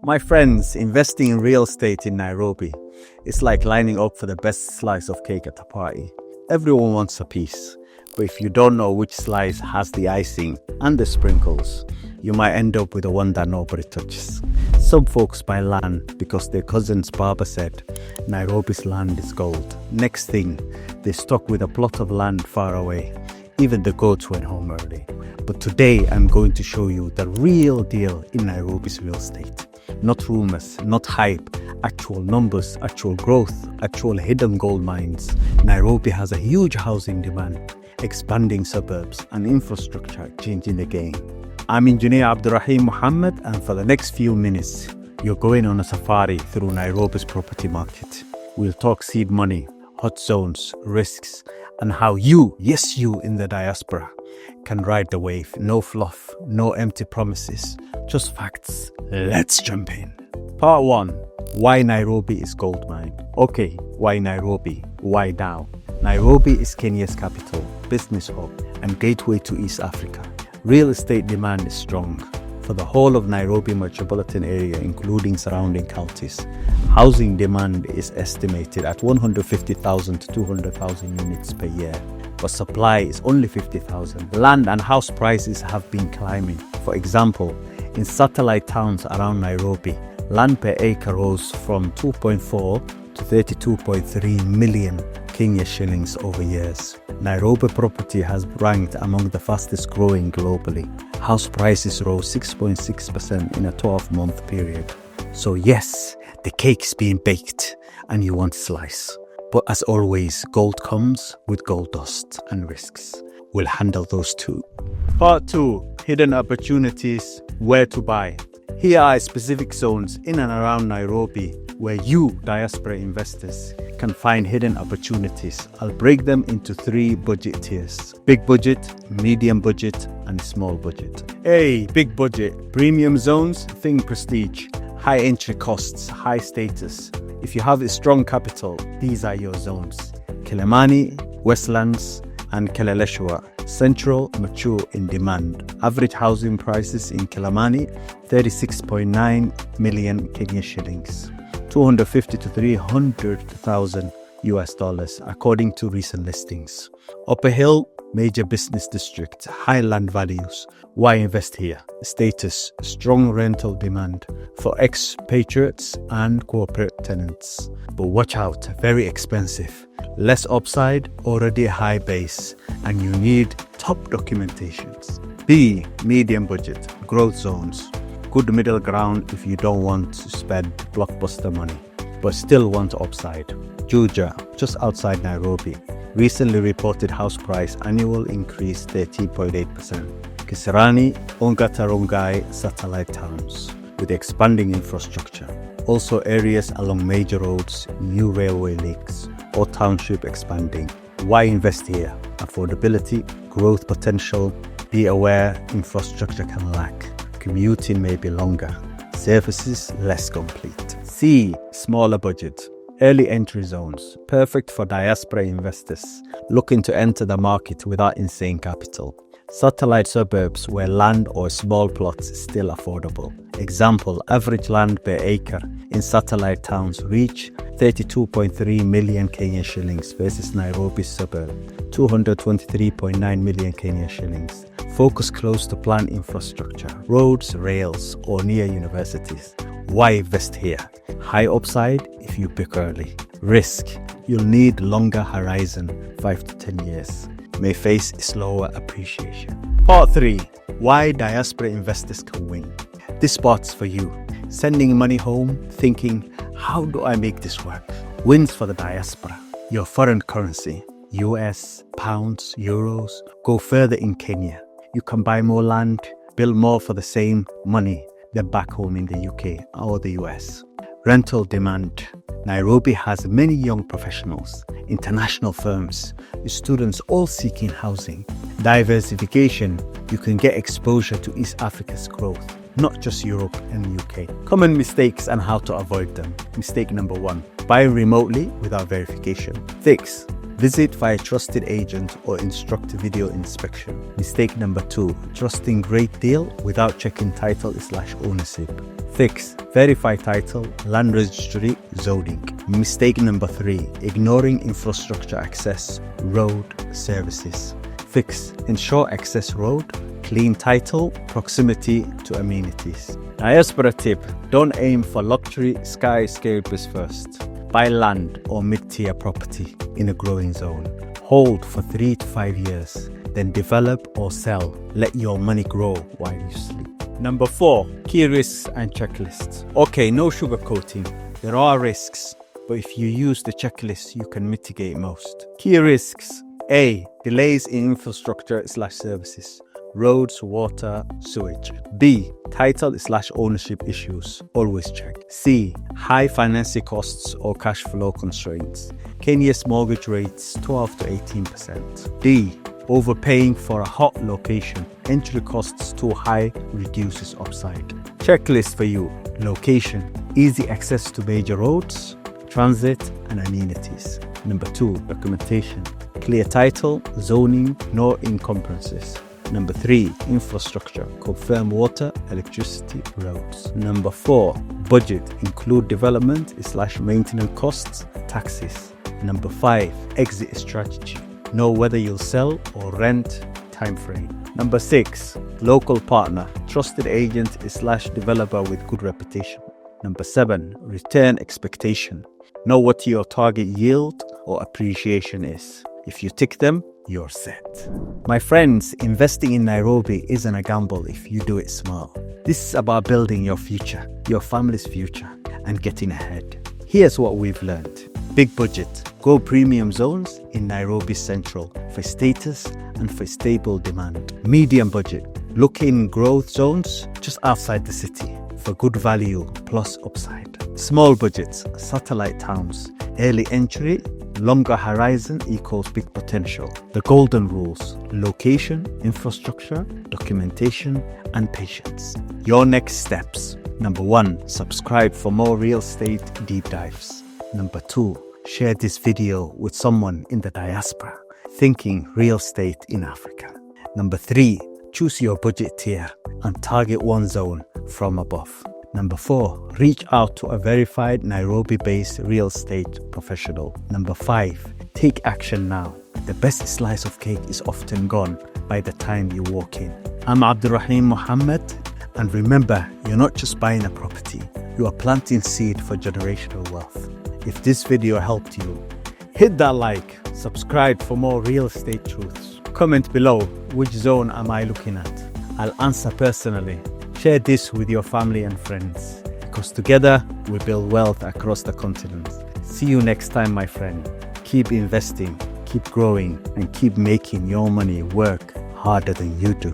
My friends, investing in real estate in Nairobi is like lining up for the best slice of cake at a party. Everyone wants a piece, but if you don't know which slice has the icing and the sprinkles, you might end up with the one that nobody touches. Some folks buy land because their cousin's barber said Nairobi's land is gold. Next thing, they're stuck with a plot of land far away. Even the goats went home early. But today I'm going to show you the real deal in Nairobi's real estate. Not rumors, not hype, actual numbers, actual growth, actual hidden gold mines. Nairobi has a huge housing demand, expanding suburbs and infrastructure changing the game. I'm Engineer Abdurrahim Muhammad, and for the next few minutes, you're going on a safari through Nairobi's property market. We'll talk seed money, hot zones, risks, and how you, yes you in the diaspora, can ride the wave. No fluff, no empty promises, just facts. Let's jump in. Part 1. Why Nairobi is gold mine. Okay, why Nairobi? Why now? Nairobi is Kenya's capital, business hub, and gateway to East Africa. Real estate demand is strong for the whole of Nairobi metropolitan area, including surrounding counties. Housing demand is estimated at 150,000 to 200,000 units per year, but supply is only 50,000. Land and house prices have been climbing. For example, in satellite towns around Nairobi, land per acre rose from 2.4 to 32.3 million Kenya shillings over years. Nairobi property has ranked among the fastest growing globally. House prices rose 6.6% in a 12-month period. So yes, the cake's being baked and you want a slice. But as always, gold comes with gold dust and risks. We'll handle those too. Part 2. Hidden opportunities, where to buy. Here are specific zones in and around Nairobi where you, diaspora investors, can find hidden opportunities. I'll break them into 3 budget tiers: big budget, medium budget, and small budget. Hey, big budget. Premium zones, think prestige. High entry costs, high status. If you have a strong capital, these are your zones: Kilimani, Westlands, and Keleleshwa. Central, mature, in demand. Average housing prices in Kilimani, 36.9 million Kenya shillings, 250 to 300,000 US dollars, according to recent listings. Upper Hill, major business district, high land values. Why invest here? Status, strong rental demand for expatriates and corporate tenants. But watch out, very expensive. Less upside, already a high base, and you need top documentations. B. Medium budget, growth zones. Good middle ground if you don't want to spend blockbuster money, but still want upside. Juja, just outside Nairobi. Recently reported house price annual increase 13.8%. Kisirani, Ongata Rongai satellite towns with expanding infrastructure. Also areas along major roads, new railway links, or township expanding. Why invest here? Affordability, growth potential. Be aware infrastructure can lack. Commuting may be longer. Services less complete. C. Smaller budget. Early entry zones, perfect for diaspora investors looking to enter the market without insane capital. Satellite suburbs where land or small plots is still affordable. Example, average land per acre in satellite towns reach 32.3 million Kenya shillings versus Nairobi's suburb, 223.9 million Kenya shillings. Focus close to planned infrastructure, roads, rails, or near universities. Why invest here? High upside if you pick early. Risk, you'll need longer horizon, 5 to 10 years. May face slower appreciation. Part 3. Why diaspora investors can win. This spot's for you. Sending money home, thinking, how do I make this work? Wins for the diaspora. Your foreign currency, US, pounds, euros, go further in Kenya. You can buy more land, build more for the same money than back home in the UK or the US. Rental demand. Nairobi has many young professionals, international firms, students all seeking housing. Diversification. You can get exposure to East Africa's growth, not just Europe and UK. Common mistakes and how to avoid them. Mistake number 1. Buy remotely without verification. Fix. Visit via trusted agent or instruct video inspection. Mistake number 2. Trusting great deal without checking title/ownership. Fix. Verify title, land registry, zoning. Mistake number 3, ignoring infrastructure access, road services. Fix, ensure access road, clean title, proximity to amenities. Diaspora tip, don't aim for luxury skyscrapers first. Buy land or mid-tier property in a growing zone. Hold for 3 to 5 years, then develop or sell. Let your money grow while you sleep. Number 4, key risks and checklists. Okay, no sugarcoating. There are risks, but if you use the checklist, you can mitigate most. Key risks. A, delays in infrastructure/services. Roads, water, sewage. B, title/ownership issues. Always check. C, high financing costs or cash flow constraints. Kenya's mortgage rates 12 to 18%. D, overpaying for a hot location. Entry costs too high reduces upside. Checklist for you. Location, easy access to major roads, transit and amenities. Number 2, documentation. Clear title, zoning, no encumbrances. Number 3, infrastructure. Confirm water, electricity, roads. Number 4, budget. Include development/maintenance costs, taxes. Number 5, exit strategy. Know whether you'll sell or rent, time frame. Number 6, local partner. Trusted agent/developer with good reputation. Number 7, return expectation. Know what your target yield or appreciation is. If you tick them, you're set. My friends, investing in Nairobi isn't a gamble if you do it smart. This is about building your future, your family's future, and getting ahead. Here's what we've learned. Big budget. Go premium zones in Nairobi Central for status and for stable demand. Medium budget. Look in growth zones just outside the city for good value plus upside. Small budgets. Satellite towns. Early entry. Longer horizon equals big potential. The golden rules: location, infrastructure, documentation, and patience. Your next steps. Number 1, subscribe for more real estate deep dives. Number 2, share this video with someone in the diaspora thinking real estate in Africa. Number 3, choose your budget tier and target one zone from above. Number 4, reach out to a verified Nairobi-based real estate professional. Number 5, take action now. The best slice of cake is often gone by the time you walk in. I'm Abdurrahim Muhammad, and remember, you're not just buying a property, you are planting seed for generational wealth. If this video helped you, hit that like, subscribe for more real estate truths. Comment below, which zone am I looking at? I'll answer personally. Share this with your family and friends, because together we build wealth across the continent. See you next time, my friend. Keep investing, keep growing, and keep making your money work harder than you do.